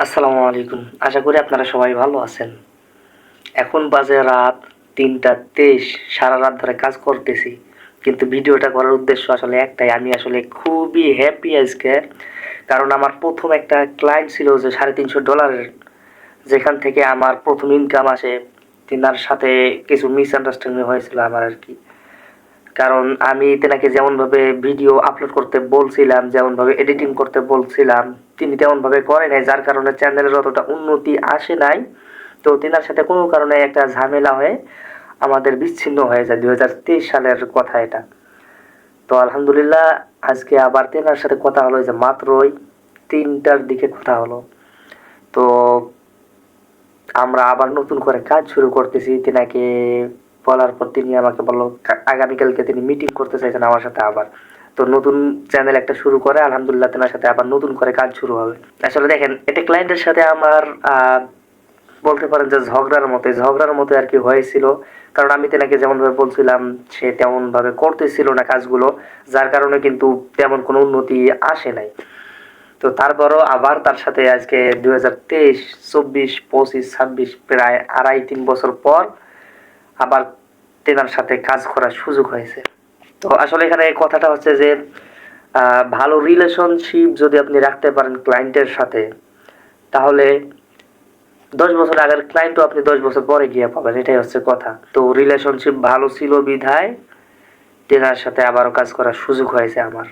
আসসালামু আলাইকুম। আশা করি আপনারা সবাই ভালো আছেন। এখন বাজে রাত ৩টা ২৩। সারা রাত ধরে কাজ করতেছি। কিন্তু ভিডিওটা করার উদ্দেশ্য আসলে একটাই। আমি আসলে খুবই হ্যাপি আজকে। কারণ আমার ১ম একটা ক্লায়েন্ট ছিল যে $৩৫০, যেখান থেকে আমার ১ম ইনকাম আসে। তিনার সাথে কিছু মিসআন্ডারস্ট্যান্ডিং হয়েছিল আমার আরকি। কারণ আমি তেনাকে যেমনভাবে ভিডিও আপলোড করতে বলছিলাম, যেমনভাবে এডিটিং করতে বলছিলাম, তিনি তেমনভাবে করে নাই, যার কারণে চ্যানেলের অতটা উন্নতি আসে নাই। তো তেনার সাথে কোনো কারণে একটা ঝামেলা হয়ে আমাদের বিচ্ছিন্ন হয়ে যায়। ২০২৩ সালের কথা এটা। তো আলহামদুলিল্লাহ আজকে আবার তেনার সাথে কথা হলো, যে মাত্রই ৩টার দিকে কথা হলো। তো আমরা আবার নতুন করে কাজ শুরু করতেছি। তেনাকে বলার পর তিনি আমাকে বলল আগামীকালকে তিনি মিটিং করতে চাইছেন আমার সাথে আবার। তো নতুন চ্যানেল একটা শুরু করে আলহামদুলিল্লাহ তেনার সাথে আবার নতুন করে কাজ শুরু হবে। আসলে দেখেন, এটা ক্লায়েন্টের সাথে আমার বলতে পারেন যে ঝগড়ার মতো আর কি হয়েছিল। কারণ আমি তেনাকে যেমনভাবে বলছিলাম সে তেমনভাবে করতেছিল না কাজগুলো, যার কারণে কিন্তু তেমন কোনো উন্নতি আসে নাই। তো তারপরও আবার তার সাথে আজকে ২০২৩, ২৪, ২৫, ২৬ প্রায় ২.৫-৩ বছর পর আবার তেনার সাথে কাজ করার সুযোগ হয়েছে। তো আসলে এখানে কথাটা হচ্ছে যে ভালো রিলেশনশিপ যদি আপনি রাখতে পারেন ক্লায়েন্টের সাথে, তাহলে ১০ বছর আগের ক্লায়েন্টও আপনি ১০ বছর পরে গিয়ে পাবেন, এটাই হচ্ছে কথা। তো রিলেশনশিপ ভালো ছিল বিধায় তেনার সাথে আবারও কাজ করার সুযোগ হয়েছে আমার।